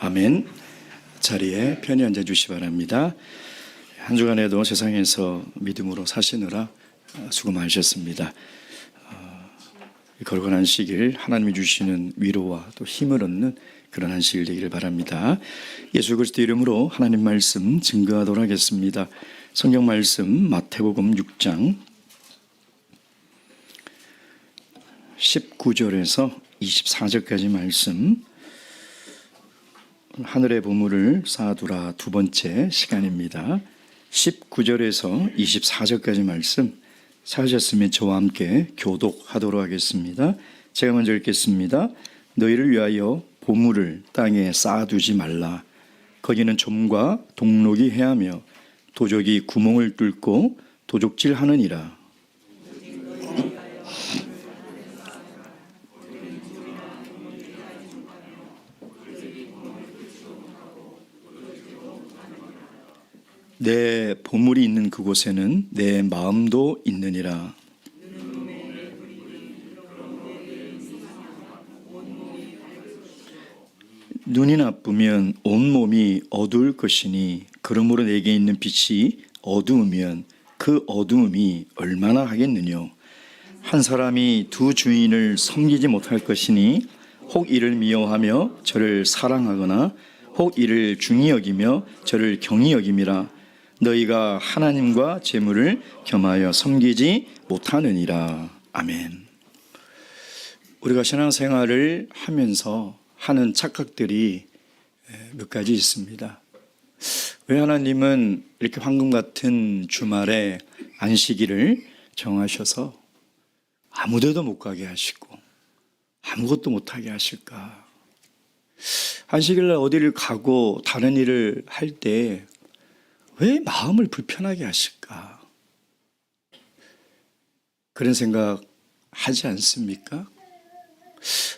아멘. 자리에 편히 앉아 주시기 바랍니다. 한 주간에도 세상에서 믿음으로 사시느라 수고 많으셨습니다. 걸어간 안식일 하나님이 주시는 위로와 또 힘을 얻는 그런 안식일 되기를 바랍니다. 예수 그리스도 이름으로 하나님 말씀 증거하도록 하겠습니다. 성경 말씀 마태복음 6장 19절에서 24절까지 말씀, 하늘의 보물을 쌓아두라 두 번째 시간입니다. 19절에서 24절까지 말씀 찾으셨으면 저와 함께 교독하도록 하겠습니다. 제가 먼저 읽겠습니다. 너희를 위하여 보물을 땅에 쌓아두지 말라. 거기는 좀과 동록이 해하며 도적이 구멍을 뚫고 도적질하느니라. 내 보물이 있는 그곳에는 내 마음도 있느니라. 눈이 나쁘면 온몸이 어두울 것이니 그러므로 내게 있는 빛이 어두우면 그 어두움이 얼마나 하겠느냐. 한 사람이 두 주인을 섬기지 못할 것이니 혹 이를 미워하며 저를 사랑하거나 혹 이를 중히 여기며 저를 경히 여김이라. 너희가 하나님과 재물을 겸하여 섬기지 못하느니라. 아멘. 우리가 신앙생활을 하면서 하는 착각들이 몇 가지 있습니다. 왜 하나님은 이렇게 황금 같은 주말에 안식일을 정하셔서 아무데도 못 가게 하시고 아무것도 못하게 하실까? 안식일날 어디를 가고 다른 일을 할 때 왜 마음을 불편하게 하실까? 그런 생각 하지 않습니까?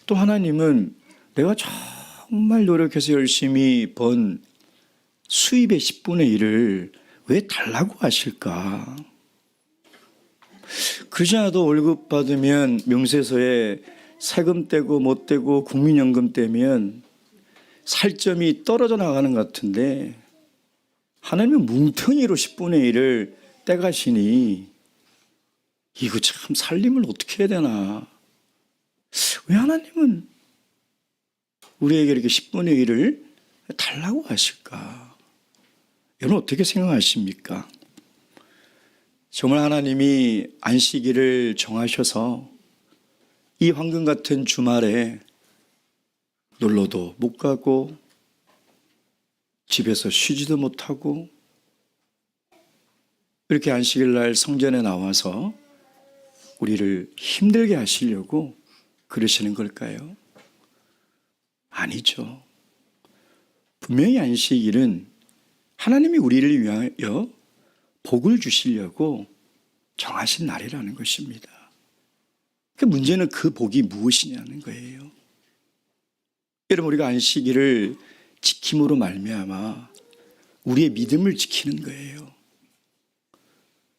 또 하나님은 내가 정말 노력해서 열심히 번 수입의 10분의 1을 왜 달라고 하실까? 그러지 않아도 월급 받으면 명세서에 세금 떼고 못 떼고 국민연금 떼면 살점이 떨어져 나가는 것 같은데 하나님은 뭉텅이로 10분의 1을 떼가시니 이거 참 살림을 어떻게 해야 되나? 왜 하나님은 우리에게 이렇게 10분의 1을 달라고 하실까? 여러분 어떻게 생각하십니까? 정말 하나님이 안식일을 정하셔서 이 황금 같은 주말에 놀러도 못 가고 집에서 쉬지도 못하고 이렇게 안식일 날 성전에 나와서 우리를 힘들게 하시려고 그러시는 걸까요? 아니죠. 분명히 안식일은 하나님이 우리를 위하여 복을 주시려고 정하신 날이라는 것입니다. 그 문제는 그 복이 무엇이냐는 거예요. 여러분 우리가 안식일을 지킴으로 말미암아 우리의 믿음을 지키는 거예요.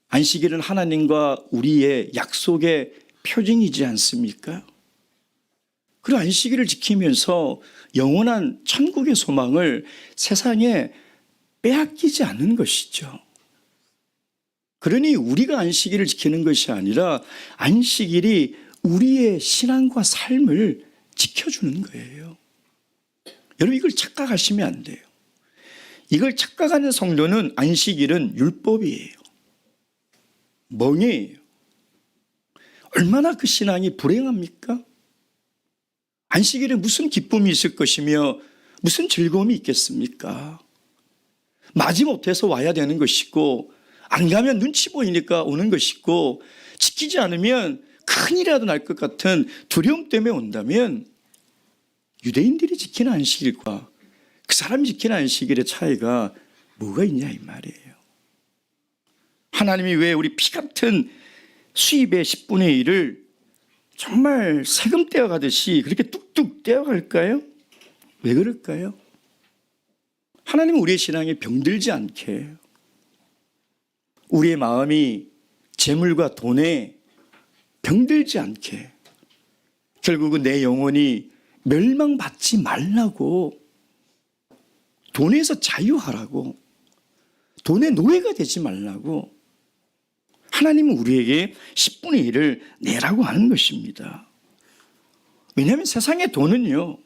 안식일은 하나님과 우리의 약속의 표징이지 않습니까? 그리고 안식일을 지키면서 영원한 천국의 소망을 세상에 빼앗기지 않는 것이죠. 그러니 우리가 안식일을 지키는 것이 아니라 안식일이 우리의 신앙과 삶을 지켜주는 거예요. 여러분 이걸 착각하시면 안 돼요. 이걸 착각하는 성도는 안식일은 율법이에요. 멍해예요. 얼마나 그 신앙이 불행합니까? 안식일에 무슨 기쁨이 있을 것이며 무슨 즐거움이 있겠습니까? 마지못해서 와야 되는 것이고 안 가면 눈치 보이니까 오는 것이고 지키지 않으면 큰일이라도 날 것 같은 두려움 때문에 온다면 유대인들이 지키는 안식일과 그 사람이 지키는 안식일의 차이가 뭐가 있냐 이 말이에요. 하나님이 왜 우리 피 같은 수입의 10분의 1을 정말 세금 떼어가듯이 그렇게 뚝뚝 떼어갈까요? 왜 그럴까요? 하나님은 우리의 신앙이 병들지 않게, 우리의 마음이 재물과 돈에 병들지 않게, 결국은 내 영혼이 멸망받지 말라고 돈에서 자유하라고, 돈의 노예가 되지 말라고 하나님은 우리에게 10분의 1을 내라고 하는 것입니다. 왜냐하면 세상의 돈은요,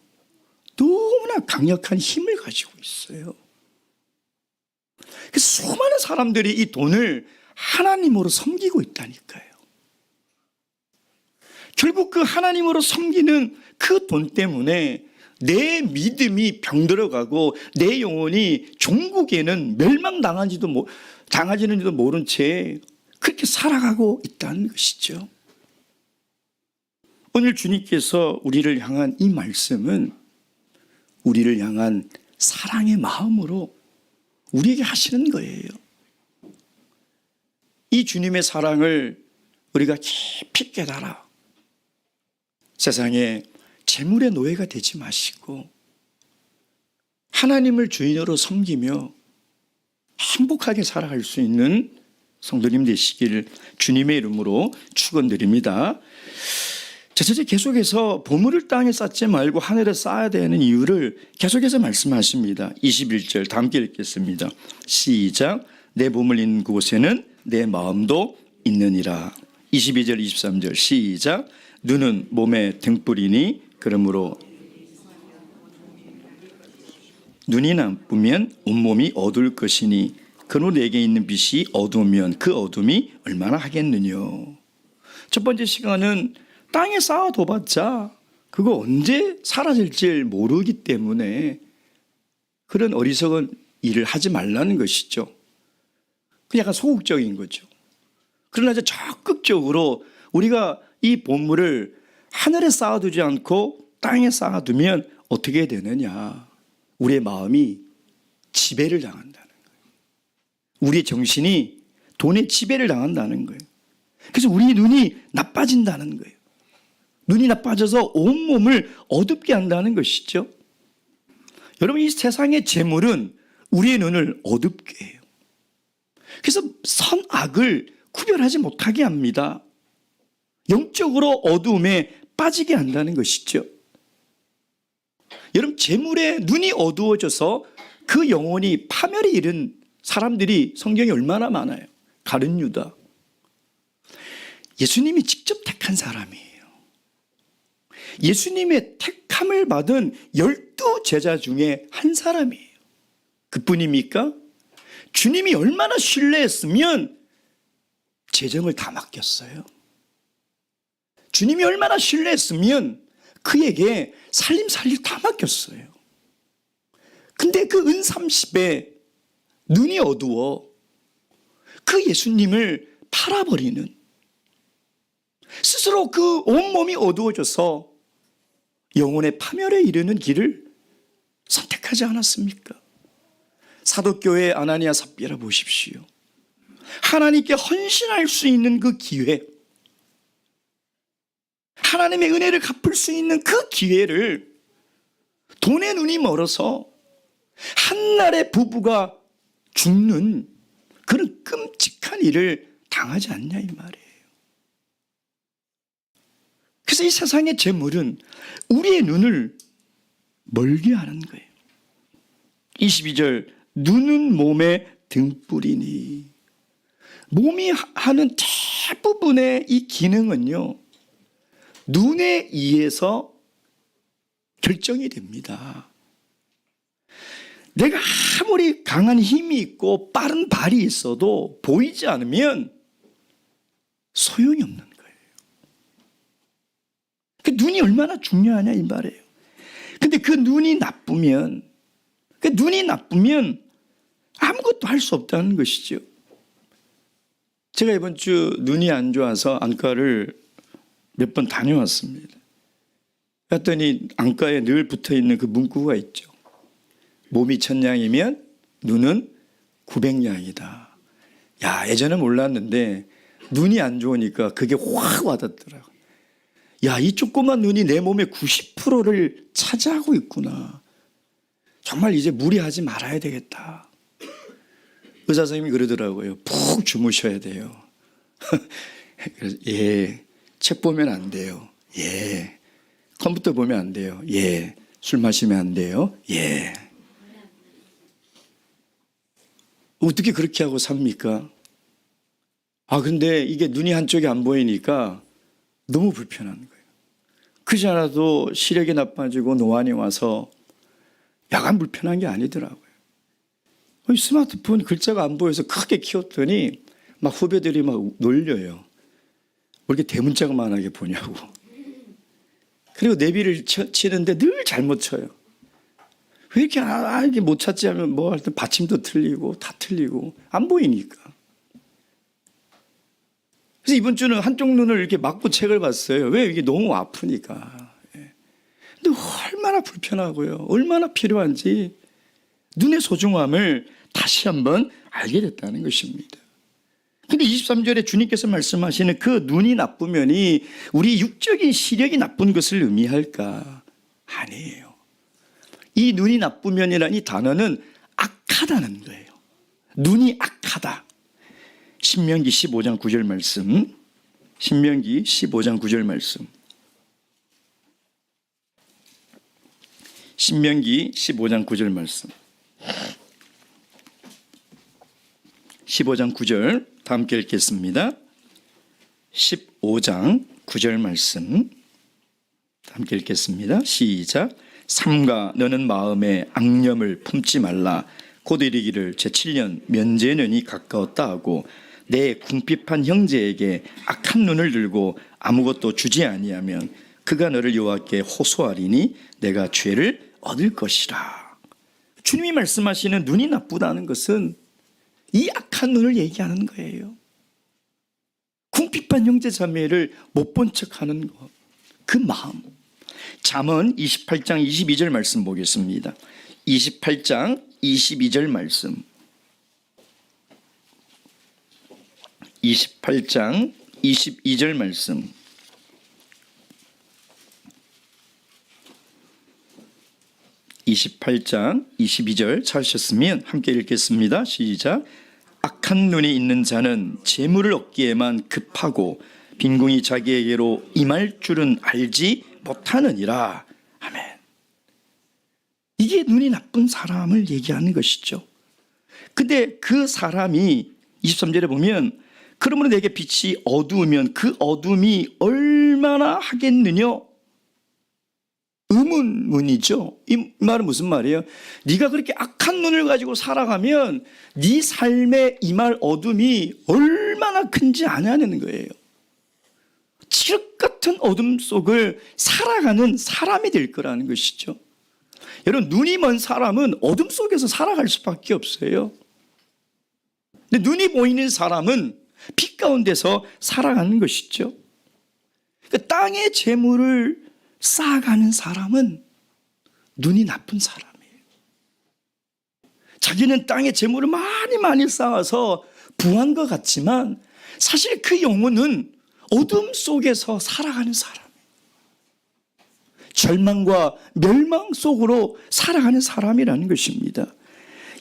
너무나 강력한 힘을 가지고 있어요. 그 수많은 사람들이 이 돈을 하나님으로 섬기고 있다니까요. 결국 그 하나님으로 섬기는 그 돈 때문에 내 믿음이 병들어가고 내 영혼이 종국에는 당하지는지도 모른 채 그렇게 살아가고 있다는 것이죠. 오늘 주님께서 우리를 향한 이 말씀은 우리를 향한 사랑의 마음으로 우리에게 하시는 거예요. 이 주님의 사랑을 우리가 깊이 깨달아 세상에 재물의 노예가 되지 마시고 하나님을 주인으로 섬기며 행복하게 살아갈 수 있는 성도님 되시길 주님의 이름으로 축원드립니다. 제자들 계속해서 보물을 땅에 쌓지 말고 하늘에 쌓아야 되는 이유를 계속해서 말씀하십니다. 21절 다 함께 읽겠습니다. 시작. 내 보물 있는 곳에는 내 마음도 있느니라. 22절 23절 시작. 눈은 몸의 등불이니 그러므로 눈이 나쁘면 온몸이 어두울 것이니 그로 내게 있는 빛이 어두우면 그 어둠이 얼마나 하겠느냐. 첫 번째 시간은 땅에 쌓아둬봤자 그거 언제 사라질지 모르기 때문에 그런 어리석은 일을 하지 말라는 것이죠. 그 약간 소극적인 거죠. 그러나 이제 적극적으로 우리가 이 보물을 하늘에 쌓아두지 않고 땅에 쌓아두면 어떻게 되느냐. 우리의 마음이 지배를 당한다는 거예요. 우리의 정신이 돈의 지배를 당한다는 거예요. 그래서 우리 눈이 나빠진다는 거예요. 눈이 나빠져서 온몸을 어둡게 한다는 것이죠. 여러분, 이 세상의 재물은 우리의 눈을 어둡게 해요. 그래서 선악을 구별하지 못하게 합니다. 영적으로 어두움에 빠지게 한다는 것이죠. 여러분, 재물에 눈이 어두워져서 그 영혼이 파멸에 이른 사람들이 성경에 얼마나 많아요. 가룟 유다. 예수님이 직접 택한 사람이에요. 예수님의 택함을 받은 12 제자 중에 한 사람이에요. 그뿐입니까? 주님이 얼마나 신뢰했으면 재정을 다 맡겼어요. 주님이 얼마나 신뢰했으면 그에게 살림 다 맡겼어요. 근데 그 은 30에 눈이 어두워 그 예수님을 팔아버리는, 스스로 그 온몸이 어두워져서 영혼의 파멸에 이르는 길을 선택하지 않았습니까? 사도교회 아나니아 삽비라 보십시오. 하나님께 헌신할 수 있는 그 기회, 하나님의 은혜를 갚을 수 있는 그 기회를 돈의 눈이 멀어서 한날에 부부가 죽는 그런 끔찍한 일을 당하지 않냐 이 말이에요. 그래서 이 세상의 재물은 우리의 눈을 멀게 하는 거예요. 22절 눈은 몸의 등불이니, 몸이 하는 대부분의 이 기능은요 눈에 의해서 결정이 됩니다. 내가 아무리 강한 힘이 있고 빠른 발이 있어도 보이지 않으면 소용이 없는 거예요. 그 눈이 얼마나 중요하냐 이 말이에요. 근데 그 눈이 나쁘면 아무것도 할 수 없다는 것이죠. 제가 이번 주 눈이 안 좋아서 안과를 몇 번 다녀왔습니다. 갔더니 안과에 늘 붙어있는 그 문구가 있죠. 몸이 1000양이면 눈은 900양이다. 야, 예전에 몰랐는데 눈이 안 좋으니까 그게 확 와닿더라고요. 야, 이 조그만 눈이 내 몸의 90%를 차지하고 있구나. 정말 이제 무리하지 말아야 되겠다. 의사 선생님이 그러더라고요. 푹 주무셔야 돼요. 그래서 예, 책 보면 안 돼요. 예, 컴퓨터 보면 안 돼요. 예, 술 마시면 안 돼요. 예. 어떻게 그렇게 하고 삽니까? 근데 이게 눈이 한쪽이 안 보이니까 너무 불편한 거예요. 그지 않아도 시력이 나빠지고 노안이 와서 야간 불편한 게 아니더라고요. 스마트폰 글자가 안 보여서 크게 키웠더니 막 후배들이 막 놀려요. 왜 이렇게 대문짝만하게 보냐고. 그리고 내비를 치는데 늘 잘못 쳐요. 왜 이렇게 이게 못 찾지 하면 뭐 할 때 받침도 틀리고 다 틀리고 안 보이니까. 그래서 이번 주는 한쪽 눈을 이렇게 막고 책을 봤어요. 왜? 이게 너무 아프니까. 근데 얼마나 불편하고요. 얼마나 필요한지 눈의 소중함을 다시 한번 알게 됐다는 것입니다. 근데 23절에 주님께서 말씀하시는 그 눈이 나쁘면이 우리 육적인 시력이 나쁜 것을 의미할까? 아니에요. 이 눈이 나쁘면이라는 이 단어는 악하다는 거예요. 눈이 악하다. 신명기 15장 9절 말씀. 신명기 15장 9절 말씀. 신명기 15장 9절 말씀. 15장 9절 다 함께 읽겠습니다. 15장 9절 말씀 다 함께 읽겠습니다. 시작. 삼가 너는 마음에 악념을 품지 말라. 곧 이르기를 제7년 면제년이 가까웠다 하고 내 궁핍한 형제에게 악한 눈을 들고 아무것도 주지 아니하면 그가 너를 여호와께 호소하리니 내가 죄를 얻을 것이라. 주님이 말씀하시는 눈이 나쁘다는 것은 이 악한 눈을 얘기하는 거예요. 궁핍한 형제 자매를 못 본 척하는 것, 그 마음. 잠언 28장 22절 말씀 보겠습니다. 28장 22절 말씀. 28장 22절 말씀. 28장 22절 찾으셨으면 함께 읽겠습니다. 시작. 악한 눈이 있는 자는 재물을 얻기에만 급하고 빈궁이 자기에게로 임할 줄은 알지 못하느니라. 아멘. 이게 눈이 나쁜 사람을 얘기하는 것이죠. 근데 그 사람이 23절에 보면 그러므로 내게 빛이 어두우면 그 어둠이 얼마나 하겠느냐. 의문문이죠. 이 말은 무슨 말이에요? 네가 그렇게 악한 눈을 가지고 살아가면 네 삶에 임할 어둠이 얼마나 큰지 아냐는 거예요. 칠흑 같은 어둠 속을 살아가는 사람이 될 거라는 것이죠. 여러분, 눈이 먼 사람은 어둠 속에서 살아갈 수밖에 없어요. 근데 눈이 보이는 사람은 빛 가운데서 살아가는 것이죠. 그러니까 땅의 재물을 쌓아가는 사람은 눈이 나쁜 사람이에요. 자기는 땅의 재물을 많이 쌓아서 부한 것 같지만 사실 그 영혼은 어둠 속에서 살아가는 사람이에요. 절망과 멸망 속으로 살아가는 사람이라는 것입니다.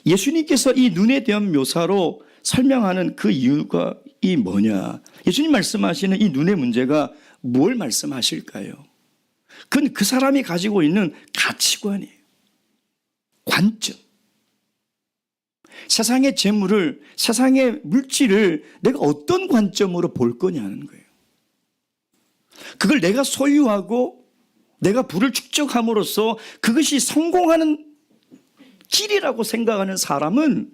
예수님께서 이 눈에 대한 묘사로 설명하는 그 이유가 이 뭐냐? 예수님 말씀하시는 이 눈의 문제가 뭘 말씀하실까요? 그건 그 사람이 가지고 있는 가치관이에요. 관점. 세상의 재물을, 세상의 물질을 내가 어떤 관점으로 볼 거냐는 거예요. 그걸 내가 소유하고 내가 부를 축적함으로써 그것이 성공하는 길이라고 생각하는 사람은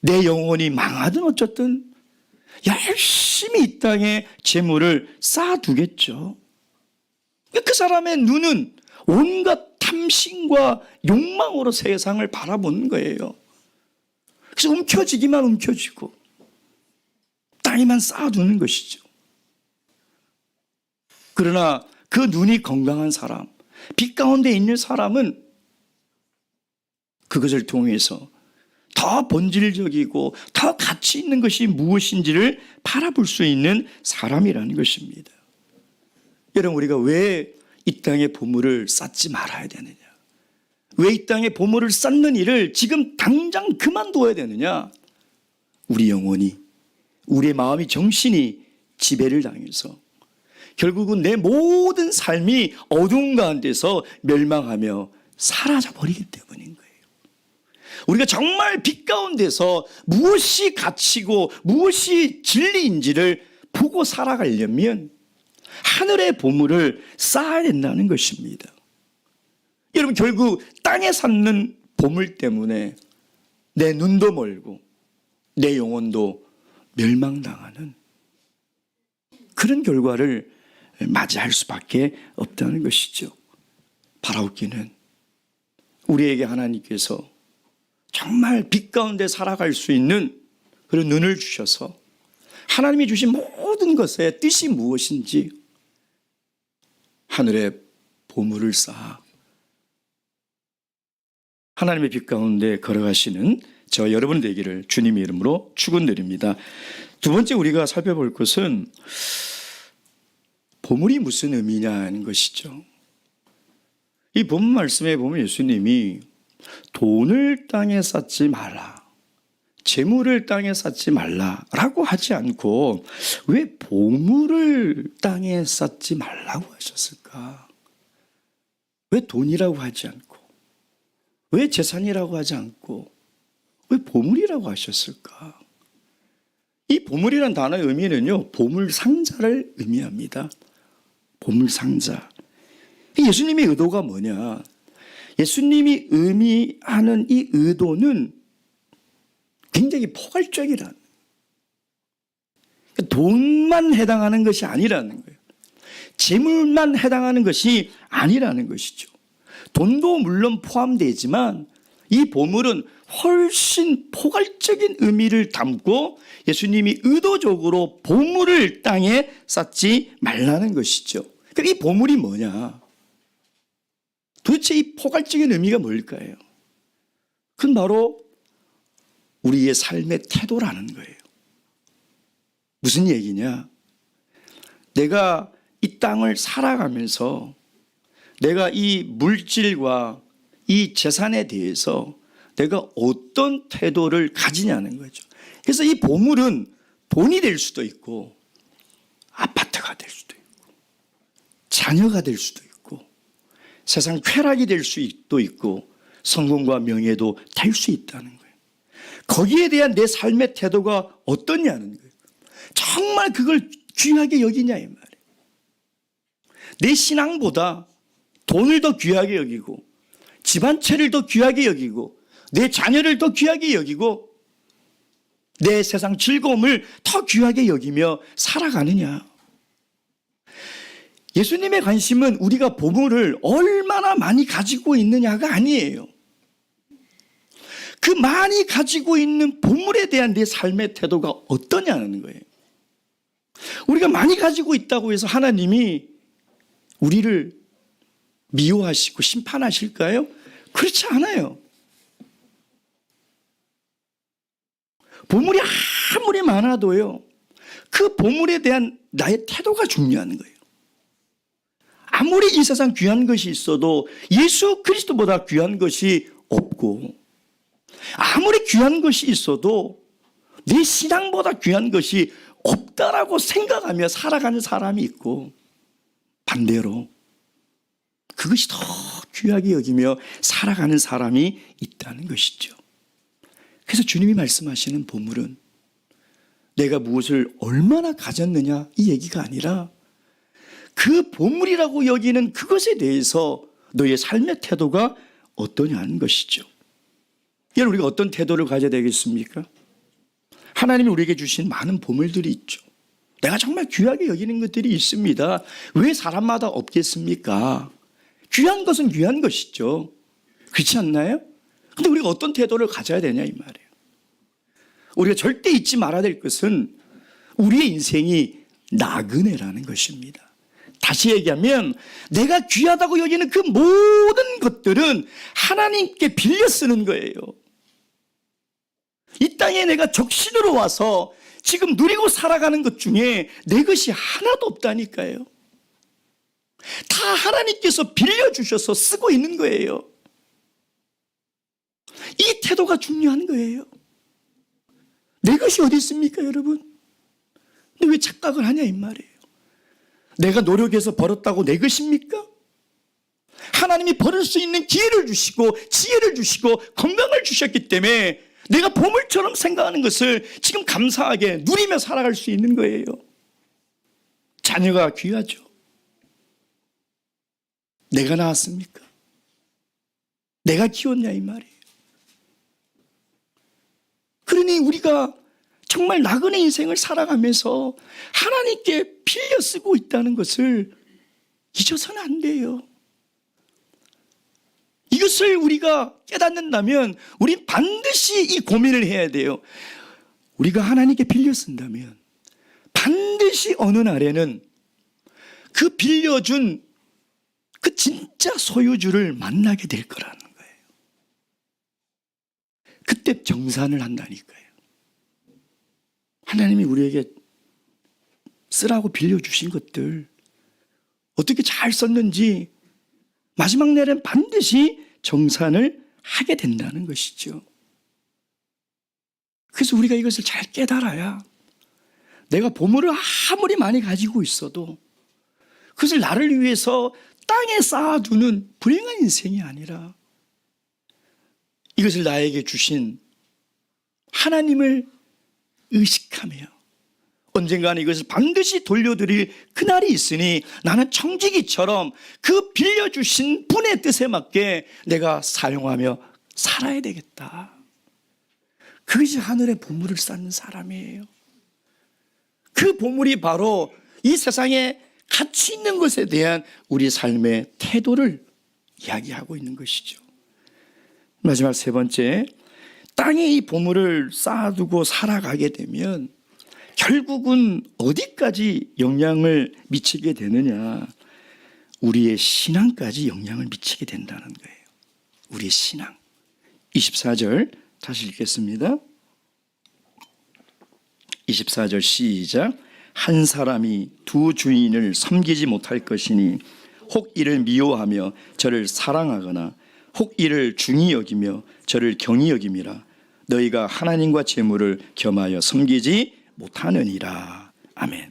내 영혼이 망하든 어쨌든 열심히 이 땅에 재물을 쌓아두겠죠. 그 사람의 눈은 온갖 탐심과 욕망으로 세상을 바라보는 거예요. 그래서 움켜쥐기만 움켜쥐고 땅에만 쌓아두는 것이죠. 그러나 그 눈이 건강한 사람, 빛 가운데 있는 사람은 그것을 통해서 더 본질적이고 더 가치 있는 것이 무엇인지를 바라볼 수 있는 사람이라는 것입니다. 여러분, 우리가 왜 이 땅에 보물을 쌓지 말아야 되느냐? 왜 이 땅에 보물을 쌓는 일을 지금 당장 그만둬야 되느냐? 우리 영혼이, 우리의 마음이, 정신이 지배를 당해서 결국은 내 모든 삶이 어두운 가운데서 멸망하며 사라져 버리기 때문인 거예요. 우리가 정말 빛 가운데서 무엇이 가치고 무엇이 진리인지를 보고 살아가려면 하늘의 보물을 쌓아야 된다는 것입니다. 여러분, 결국 땅에 쌓는 보물 때문에 내 눈도 멀고 내 영혼도 멸망당하는 그런 결과를 맞이할 수밖에 없다는 것이죠. 바라옵기는 우리에게 하나님께서 정말 빛 가운데 살아갈 수 있는 그런 눈을 주셔서 하나님이 주신 모든 것의 뜻이 무엇인지 하늘의 보물을 쌓아 하나님의 빛 가운데 걸어가시는 저 여러분 되기를 주님의 이름으로 축원드립니다. 두 번째 우리가 살펴볼 것은 보물이 무슨 의미냐는 것이죠. 이 본문 말씀에 보면 예수님이 돈을 땅에 쌓지 마라, 재물을 땅에 쌓지 말라라고 하지 않고 왜 보물을 땅에 쌓지 말라고 하셨을까? 왜 돈이라고 하지 않고, 왜 재산이라고 하지 않고, 왜 보물이라고 하셨을까? 이 보물이라는 단어의 의미는요, 보물 상자를 의미합니다. 보물 상자. 예수님의 의도가 뭐냐? 예수님이 의미하는 이 의도는 굉장히 포괄적이라는, 돈만 해당하는 것이 아니라는 거예요. 재물만 해당하는 것이 아니라는 것이죠. 돈도 물론 포함되지만 이 보물은 훨씬 포괄적인 의미를 담고 예수님이 의도적으로 보물을 땅에 쌓지 말라는 것이죠. 그러니까 이 보물이 뭐냐? 도대체 이 포괄적인 의미가 뭘까요? 그건 바로 우리의 삶의 태도라는 거예요. 무슨 얘기냐? 내가 이 땅을 살아가면서 내가 이 물질과 이 재산에 대해서 내가 어떤 태도를 가지냐는 거죠. 그래서 이 보물은 돈이 될 수도 있고 아파트가 될 수도 있고 자녀가 될 수도 있고 세상 쾌락이 될 수도 있고 성공과 명예도 될 수 있다는 거예요. 거기에 대한 내 삶의 태도가 어떠냐는 거예요. 정말 그걸 귀하게 여기냐 이 말이에요. 내 신앙보다 돈을 더 귀하게 여기고 집 한 채를 더 귀하게 여기고 내 자녀를 더 귀하게 여기고 내 세상 즐거움을 더 귀하게 여기며 살아가느냐. 예수님의 관심은 우리가 보물을 얼마나 많이 가지고 있느냐가 아니에요. 그 많이 가지고 있는 보물에 대한 내 삶의 태도가 어떠냐는 거예요. 우리가 많이 가지고 있다고 해서 하나님이 우리를 미워하시고 심판하실까요? 그렇지 않아요. 보물이 아무리 많아도요, 그 보물에 대한 나의 태도가 중요한 거예요. 아무리 이 세상 귀한 것이 있어도 예수 그리스도보다 귀한 것이 없고, 아무리 귀한 것이 있어도 내 신앙보다 귀한 것이 없다라고 생각하며 살아가는 사람이 있고, 반대로 그것이 더 귀하게 여기며 살아가는 사람이 있다는 것이죠. 그래서 주님이 말씀하시는 보물은 내가 무엇을 얼마나 가졌느냐 이 얘기가 아니라 그 보물이라고 여기는 그것에 대해서 너의 삶의 태도가 어떠냐는 것이죠. 여러분, 우리가 어떤 태도를 가져야 되겠습니까? 하나님이 우리에게 주신 많은 보물들이 있죠. 내가 정말 귀하게 여기는 것들이 있습니다. 왜 사람마다 없겠습니까? 귀한 것은 귀한 것이죠. 그렇지 않나요? 근데 우리가 어떤 태도를 가져야 되냐 이 말이에요. 우리가 절대 잊지 말아야 될 것은 우리의 인생이 나그네라는 것입니다. 다시 얘기하면 내가 귀하다고 여기는 그 모든 것들은 하나님께 빌려 쓰는 거예요. 이 땅에 내가 적신으로 와서 지금 누리고 살아가는 것 중에 내 것이 하나도 없다니까요. 다 하나님께서 빌려주셔서 쓰고 있는 거예요. 이 태도가 중요한 거예요. 내 것이 어디 있습니까, 여러분? 근데 왜 착각을 하냐 이 말이에요. 내가 노력해서 벌었다고 내 것입니까? 하나님이 벌을 수 있는 기회를 주시고 지혜를 주시고 건강을 보물을 주셨기 때문에 내가 보물처럼 생각하는 것을 지금 감사하게 누리며 살아갈 수 있는 거예요. 자녀가 귀하죠. 내가 낳았습니까? 내가 키웠냐 이 말이에요. 그러니 우리가 정말 나그네 인생을 살아가면서 하나님께 빌려 쓰고 있다는 것을 잊어서는 안 돼요. 이것을 우리가 깨닫는다면 우린 반드시 이 고민을 해야 돼요. 우리가 하나님께 빌려 쓴다면 반드시 어느 날에는 그 빌려준 그 진짜 소유주를 만나게 될 거라는 거예요. 그때 정산을 한다니까요. 하나님이 우리에게 쓰라고 빌려주신 것들 어떻게 잘 썼는지 마지막 날엔 반드시 정산을 하게 된다는 것이죠. 그래서 우리가 이것을 잘 깨달아야 내가 보물을 아무리 많이 가지고 있어도 그것을 나를 위해서 땅에 쌓아두는 불행한 인생이 아니라 이것을 나에게 주신 하나님을 의식하며 언젠가는 이것을 반드시 돌려드릴 그날이 있으니 나는 청지기처럼 그 빌려주신 분의 뜻에 맞게 내가 사용하며 살아야 되겠다. 그것이 하늘의 보물을 쌓는 사람이에요. 그 보물이 바로 이 세상에 가치 있는 것에 대한 우리 삶의 태도를 이야기하고 있는 것이죠. 마지막 세 번째, 땅에 이 보물을 쌓아두고 살아가게 되면 결국은 어디까지 영향을 미치게 되느냐? 우리의 신앙까지 영향을 미치게 된다는 거예요. 우리의 신앙. 24절 다시 읽겠습니다. 24절 시작. 한 사람이 두 주인을 섬기지 못할 것이니 혹 이를 미워하며 저를 사랑하거나 혹 이를 중히 여기며 저를 경히 여김이라. 너희가 하나님과 재물을 겸하여 섬기지 못하느니라. 아멘.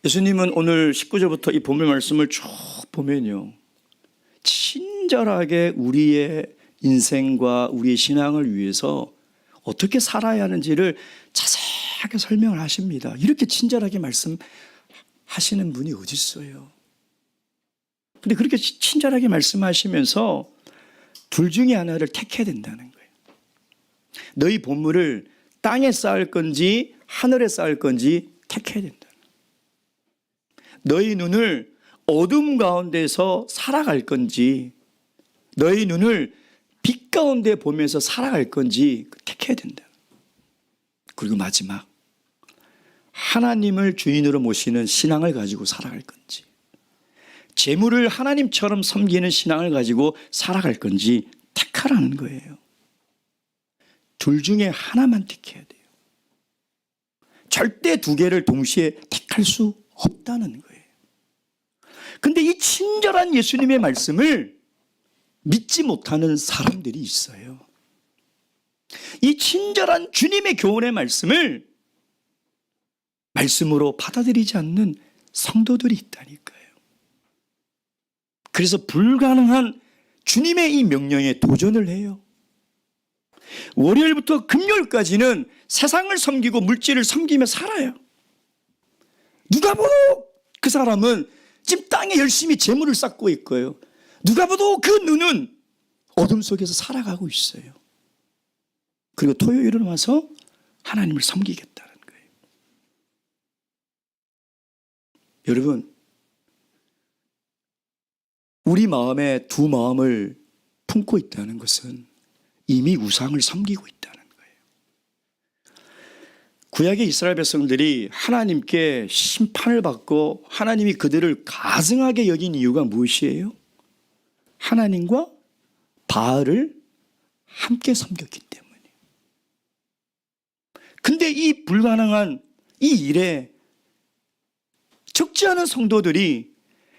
예수님은 오늘 19절부터 이 본문 말씀을 쭉 보면요, 친절하게 우리의 인생과 우리의 신앙을 위해서 어떻게 살아야 하는지를 자세하게 설명을 하십니다. 이렇게 친절하게 말씀하시는 분이 어디 있어요? 근데 그렇게 친절하게 말씀하시면서 둘 중에 하나를 택해야 된다는 거예요. 너희 보물을 땅에 쌓을 건지 하늘에 쌓을 건지 택해야 된다. 너희 눈을 어둠 가운데서 살아갈 건지 너희 눈을 빛 가운데 보면서 살아갈 건지 택해야 된다. 그리고 마지막, 하나님을 주인으로 모시는 신앙을 가지고 살아갈 건지 재물을 하나님처럼 섬기는 신앙을 가지고 살아갈 건지 택하라는 거예요. 둘 중에 하나만 택해야 돼요. 절대 두 개를 동시에 택할 수 없다는 거예요. 근데 이 친절한 예수님의 말씀을 믿지 못하는 사람들이 있어요. 이 친절한 주님의 교훈의 말씀을 말씀으로 받아들이지 않는 성도들이 있다니까요. 그래서 불가능한 주님의 이 명령에 도전을 해요. 월요일부터 금요일까지는 세상을 섬기고 물질을 섬기며 살아요. 누가 봐도 그 사람은 지금 땅에 열심히 재물을 쌓고 있고요. 누가 봐도 그 눈은 어둠 속에서 살아가고 있어요. 그리고 토요일은 와서 하나님을 섬기겠다는 거예요. 여러분, 우리 마음에 두 마음을 품고 있다는 것은 이미 우상을 섬기고 있다는 거예요. 구약의 이스라엘 백성들이 하나님께 심판을 받고 하나님이 그들을 가증하게 여긴 이유가 무엇이에요? 하나님과 바알을 함께 섬겼기 때문이에요. 근데 이 불가능한 이 일에 적지 않은 성도들이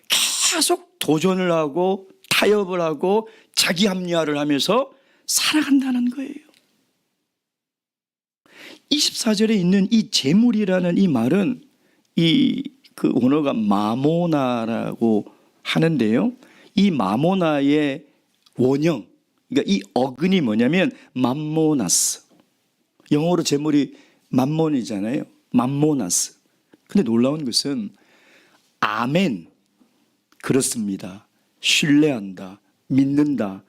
계속 도전을 하고 타협을 하고 자기 합리화를 하면서 살아간다는 거예요. 24절에 있는 이 재물이라는 이 말은 그 원어가 마모나라고 하는데요. 이 마모나의 원형, 그러니까 이 어근이 뭐냐면 맘모나스. 영어로 제물이 맘몬이잖아요. 맘모나스. 근데 놀라운 것은 아멘, 그렇습니다, 신뢰한다, 믿는다,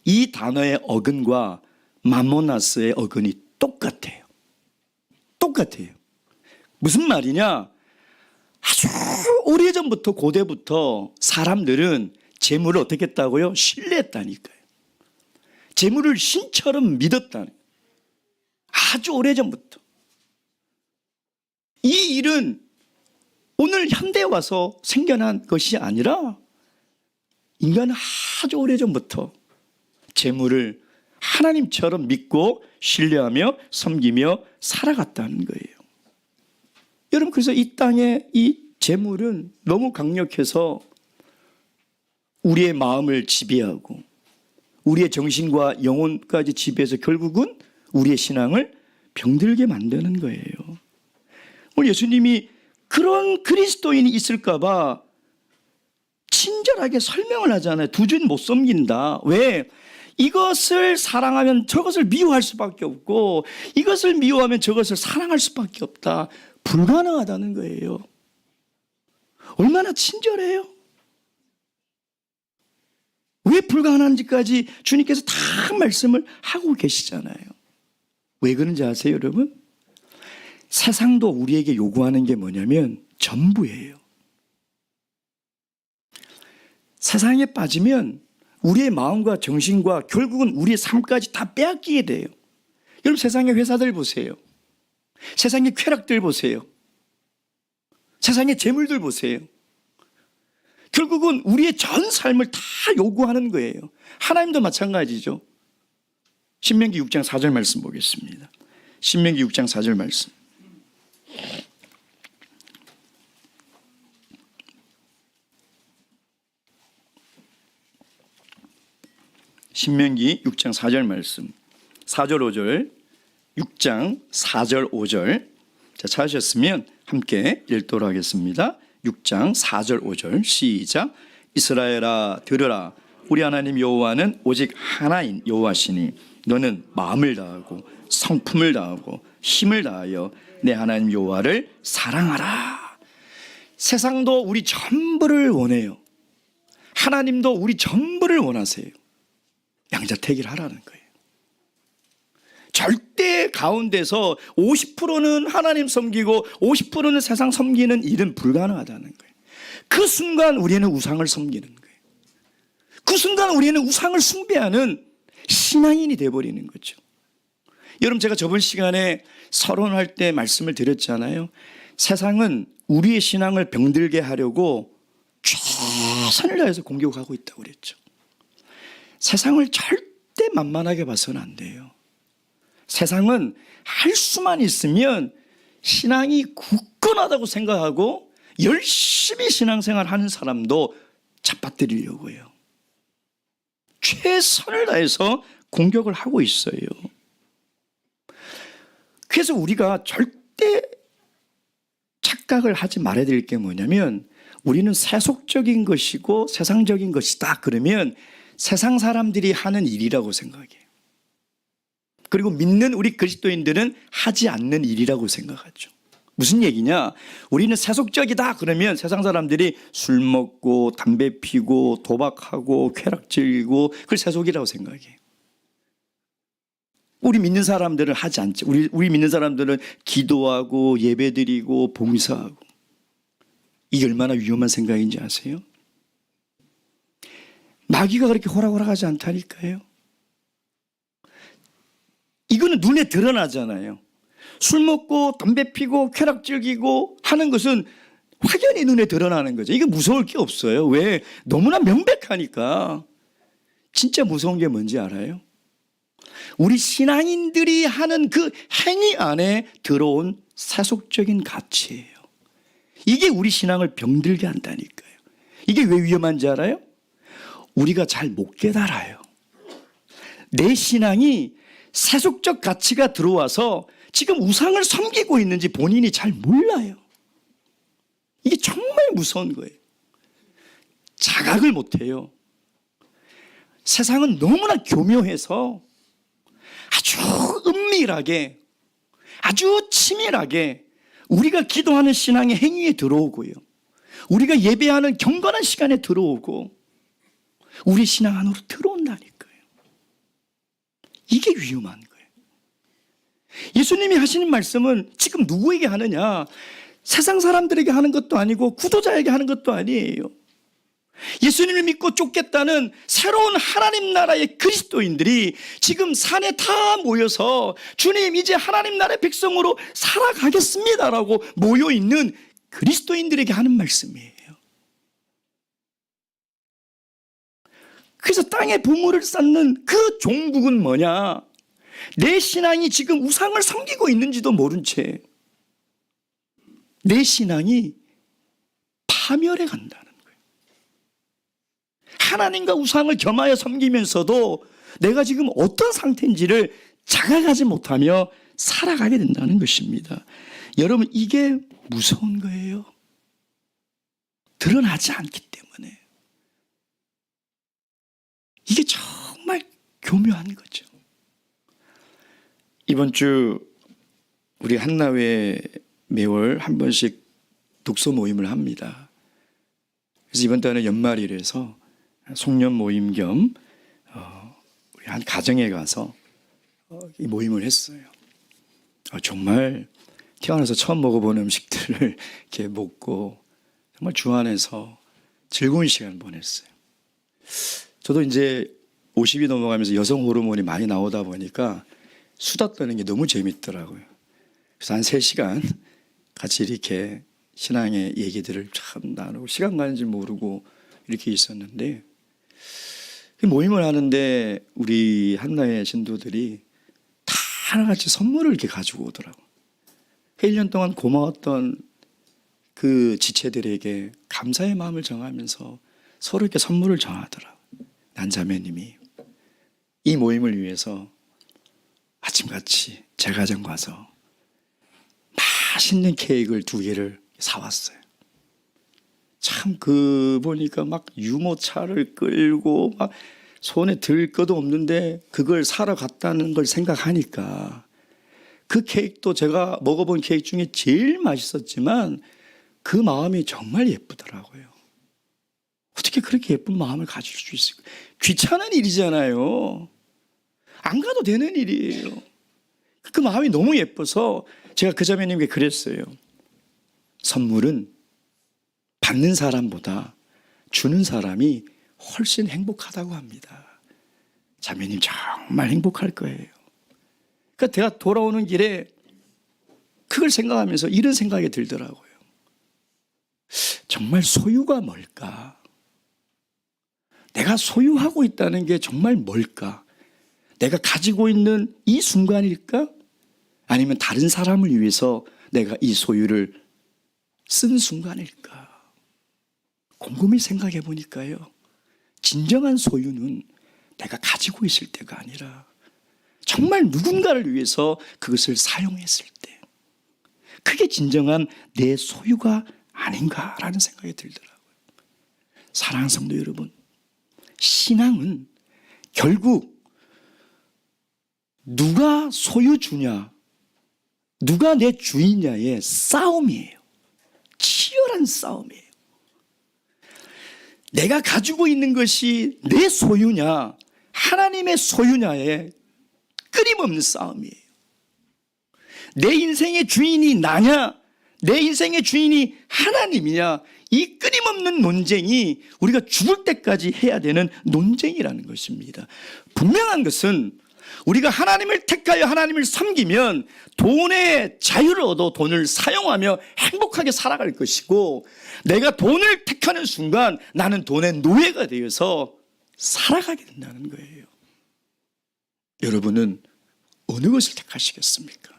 이 단어의 어근과 맘모나스의 어근이 똑같아요. 똑같아요. 무슨 말이냐? 아주 오래전부터, 고대부터 사람들은 재물을 어떻게 했다고요? 신뢰했다니까요. 재물을 신처럼 믿었다는 거예요. 아주 오래전부터. 이 일은 오늘 현대에 와서 생겨난 것이 아니라 인간은 아주 오래전부터 재물을 하나님처럼 믿고 신뢰하며 섬기며 살아갔다는 거예요. 여러분, 그래서 이 땅에 이 재물은 너무 강력해서 우리의 마음을 지배하고 우리의 정신과 영혼까지 지배해서 결국은 우리의 신앙을 병들게 만드는 거예요. 오늘 예수님이 그런 그리스도인이 있을까 봐 친절하게 설명을 하잖아요. 두 줄 못 섬긴다. 왜? 이것을 사랑하면 저것을 미워할 수밖에 없고 이것을 미워하면 저것을 사랑할 수밖에 없다. 불가능하다는 거예요. 얼마나 친절해요? 왜 불가능한지까지 주님께서 다 말씀을 하고 계시잖아요. 왜 그런지 아세요, 여러분? 세상도 우리에게 요구하는 게 뭐냐면 전부예요. 세상에 빠지면 우리의 마음과 정신과 결국은 우리의 삶까지 다 빼앗기게 돼요. 여러분, 세상의 회사들 보세요. 세상의 쾌락들 보세요. 세상의 재물들 보세요. 결국은 우리의 전 삶을 다 요구하는 거예요. 하나님도 마찬가지죠. 신명기 6장 4절 말씀 보겠습니다. 신명기 6장 4절 말씀. 신명기 6장 4절 말씀. 4절 5절. 6장 4절 5절. 자, 찾으셨으면 함께 읽도록 하겠습니다. 6장 4절 5절 시작. 이스라엘아 들으라. 우리 하나님 여호와는 오직 하나인 여호와시니 너는 마음을 다하고 성품을 다하고 힘을 다하여 내 하나님 여호와를 사랑하라. 세상도 우리 전부를 원해요. 하나님도 우리 전부를 원하세요. 양자택일 하라는 거예요. 절대 가운데서 50%는 하나님 섬기고 50%는 세상 섬기는 일은 불가능하다는 거예요. 그 순간 우리는 우상을 섬기는 거예요. 그 순간 우리는 우상을 숭배하는 신앙인이 되어버리는 거죠. 여러분, 제가 저번 시간에 서론할 때 말씀을 드렸잖아요. 세상은 우리의 신앙을 병들게 하려고 최선을 다해서 공격하고 있다고 그랬죠. 세상을 절대 만만하게 봐서는 안 돼요. 세상은 할 수만 있으면 신앙이 굳건하다고 생각하고 열심히 신앙생활 하는 사람도 잡아뜨리려고 해요. 최선을 다해서 공격을 하고 있어요. 그래서 우리가 절대 착각을 하지 말아야 될 게 뭐냐면 우리는 세속적인 것이고 세상적인 것이다 그러면 세상 사람들이 하는 일이라고 생각해요. 그리고 믿는 우리 그리스도인들은 하지 않는 일이라고 생각하죠. 무슨 얘기냐? 우리는 세속적이다 그러면 세상 사람들이 술 먹고 담배 피고 도박하고 쾌락 즐기고 그걸 세속이라고 생각해요. 우리 믿는 사람들은 하지 않죠. 우리 믿는 사람들은 기도하고 예배드리고 봉사하고. 이게 얼마나 위험한 생각인지 아세요? 마귀가 그렇게 호락호락하지 않다니까요. 이거는 눈에 드러나잖아요. 술 먹고 담배 피고 쾌락 즐기고 하는 것은 확연히 눈에 드러나는 거죠. 이게 무서울 게 없어요. 왜? 너무나 명백하니까. 진짜 무서운 게 뭔지 알아요? 우리 신앙인들이 하는 그 행위 안에 들어온 세속적인 가치예요. 이게 우리 신앙을 병들게 한다니까요. 이게 왜 위험한지 알아요? 우리가 잘 못 깨달아요. 내 신앙이 세속적 가치가 들어와서 지금 우상을 섬기고 있는지 본인이 잘 몰라요. 이게 정말 무서운 거예요. 자각을 못 해요. 세상은 너무나 교묘해서 아주 은밀하게, 아주 치밀하게 우리가 기도하는 신앙의 행위에 들어오고요, 우리가 예배하는 경건한 시간에 들어오고 우리 신앙 안으로 들어온다니까요. 이게 위험한 거예요. 예수님이 하시는 말씀은 지금 누구에게 하느냐, 세상 사람들에게 하는 것도 아니고 구도자에게 하는 것도 아니에요. 예수님을 믿고 쫓겠다는 새로운 하나님 나라의 그리스도인들이 지금 산에 다 모여서 주님 이제 하나님 나라의 백성으로 살아가겠습니다라고 모여있는 그리스도인들에게 하는 말씀이에요. 그래서 땅에 보물을 쌓는 그 종국은 뭐냐, 내 신앙이 지금 우상을 섬기고 있는지도 모른 채 내 신앙이 파멸해 간다는 거예요. 하나님과 우상을 겸하여 섬기면서도 내가 지금 어떤 상태인지를 자각하지 못하며 살아가게 된다는 것입니다. 여러분, 이게 무서운 거예요. 드러나지 않기 때문에. 이게 정말 교묘한 거죠. 이번 주 우리 한나회 매월 한 번씩 독서 모임을 합니다. 그래서 이번 달에 연말이라서 송년 모임 겸 우리 한 가정에 가서 이 모임을 했어요. 정말 태어나서 처음 먹어본 음식들을 이렇게 먹고 정말 주 안에서 즐거운 시간을 보냈어요. 저도 이제 50이 넘어가면서 여성 호르몬이 많이 나오다 보니까 수다 떠는 게 너무 재밌더라고요. 그래서 한 3시간 같이 이렇게 신앙의 얘기들을 참 나누고 시간 가는 줄 모르고 이렇게 있었는데, 모임을 하는데 우리 한나의 신도들이 다 하나같이 선물을 이렇게 가지고 오더라고요. 1년 동안 고마웠던 그 지체들에게 감사의 마음을 정하면서 서로 이렇게 선물을 정하더라고요. 난자매님이 이 모임을 위해서 아침같이 제 가정 가서 맛있는 케이크를 2개를 사왔어요. 참 보니까 막 유모차를 끌고 막 손에 들 것도 없는데 그걸 사러 갔다는 걸 생각하니까 그 케이크도 제가 먹어본 케이크 중에 제일 맛있었지만 그 마음이 정말 예쁘더라고요. 어떻게 그렇게 예쁜 마음을 가질 수 있을까? 귀찮은 일이잖아요. 안 가도 되는 일이에요. 그 마음이 너무 예뻐서 제가 그 자매님께 그랬어요. 선물은 받는 사람보다 주는 사람이 훨씬 행복하다고 합니다. 자매님 정말 행복할 거예요. 그러니까 제가 돌아오는 길에 그걸 생각하면서 이런 생각이 들더라고요. 정말 소유가 뭘까? 내가 소유하고 있다는 게 정말 뭘까? 내가 가지고 있는 이 순간일까? 아니면 다른 사람을 위해서 내가 이 소유를 쓴 순간일까? 곰곰이 생각해 보니까요, 진정한 소유는 내가 가지고 있을 때가 아니라 정말 누군가를 위해서 그것을 사용했을 때, 그게 진정한 내 소유가 아닌가라는 생각이 들더라고요. 사랑하는 성도 여러분, 신앙은 결국 누가 소유주냐, 누가 내 주인냐의 싸움이에요. 치열한 싸움이에요. 내가 가지고 있는 것이 내 소유냐, 하나님의 소유냐의 끊임없는 싸움이에요. 내 인생의 주인이 나냐, 내 인생의 주인이 하나님이냐, 이 끊임없는 논쟁이 우리가 죽을 때까지 해야 되는 논쟁이라는 것입니다. 분명한 것은 우리가 하나님을 택하여 하나님을 섬기면 돈의 자유를 얻어 돈을 사용하며 행복하게 살아갈 것이고, 내가 돈을 택하는 순간 나는 돈의 노예가 되어서 살아가게 된다는 거예요. 여러분은 어느 것을 택하시겠습니까?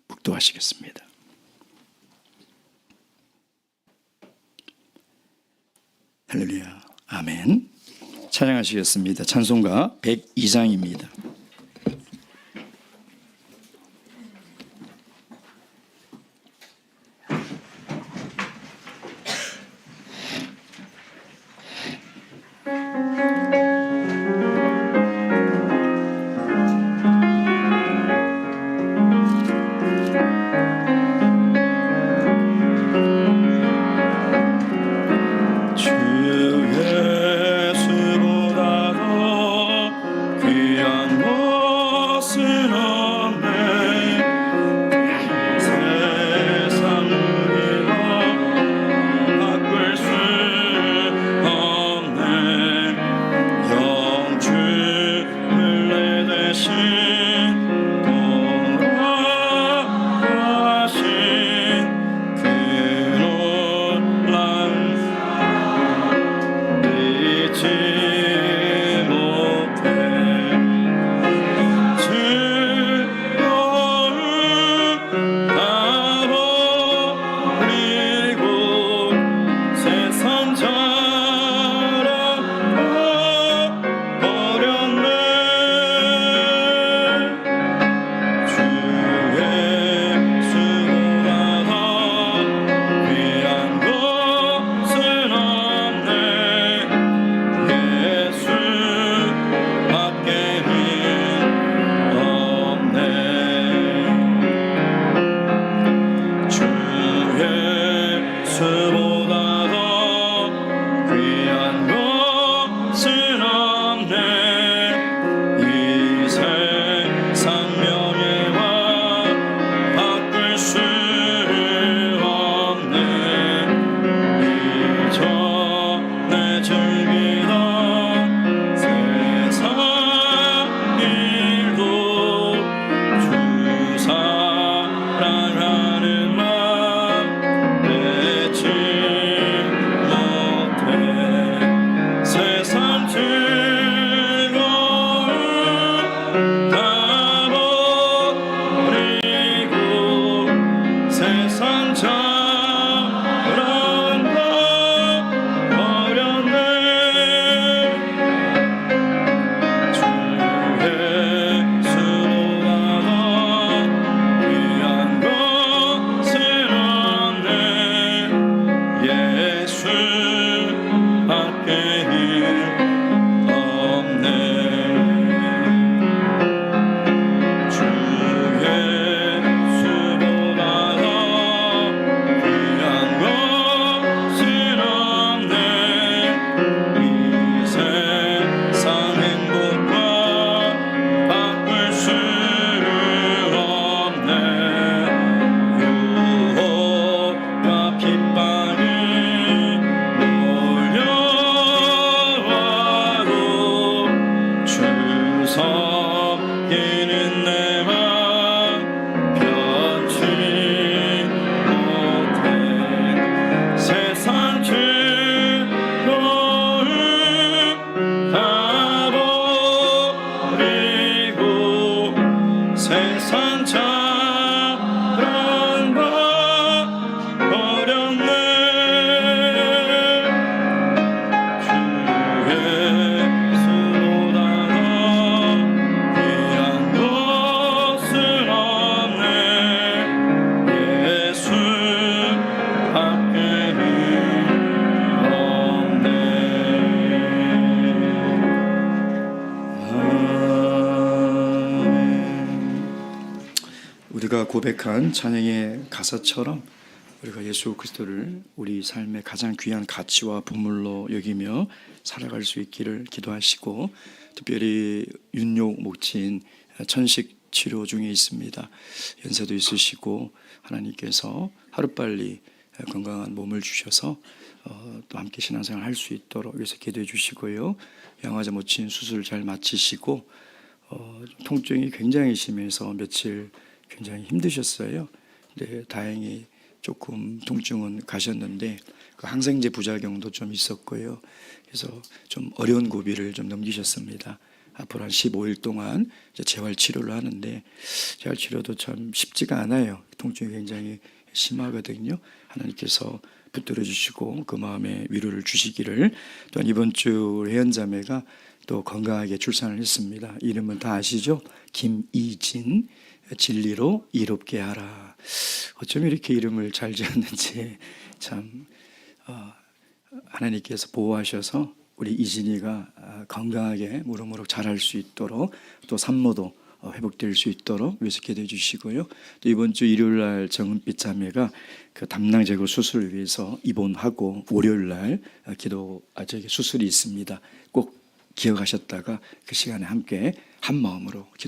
묵도하시겠습니다. 할렐루야, 아멘. 찬양하시겠습니다. 찬송가 102장입니다. 우리가 고백한 찬양의 가사처럼 우리가 예수 그리스도를 우리 삶의 가장 귀한 가치와 보물로 여기며 살아갈 수 있기를 기도하시고, 특별히 윤욕 목친 천식 치료 중에 있습니다. 연세도 있으시고 하나님께서 하루빨리 건강한 몸을 주셔서 또 함께 신앙생활 할 수 있도록 위해서 기도해 주시고요. 양화자 모친 수술 잘 마치시고 통증이 굉장히 심해서 며칠 굉장히 힘드셨어요. 근데 다행히 조금 통증은 가셨는데 그 항생제 부작용도 좀 있었고요. 그래서 좀 어려운 고비를 좀 넘기셨습니다. 앞으로 한 15일 동안 이제 재활 치료를 하는데, 재활 치료도 참 쉽지가 않아요. 통증이 굉장히 심하거든요. 하나님께서 붙들어 주시고 그 마음에 위로를 주시기를. 또한 이번 주 혜연자매가 또 건강하게 출산을 했습니다. 이름은 다 아시죠? 김이진. 진리로 이롭게 하라. 어쩜 이렇게 이름을 잘 지었는지 참 하나님께서 보호하셔서 우리 이진이가 건강하게 무럭무럭 자랄 수 있도록, 또 산모도 회복될 수 있도록 위해서 기도해 주시고요. 또 이번 주 일요일 날 정은빛 자매가 그 담낭 제거 수술을 위해서 입원하고 월요일 날 수술이 있습니다. 꼭 기억하셨다가 그 시간에 함께 한 마음으로 기도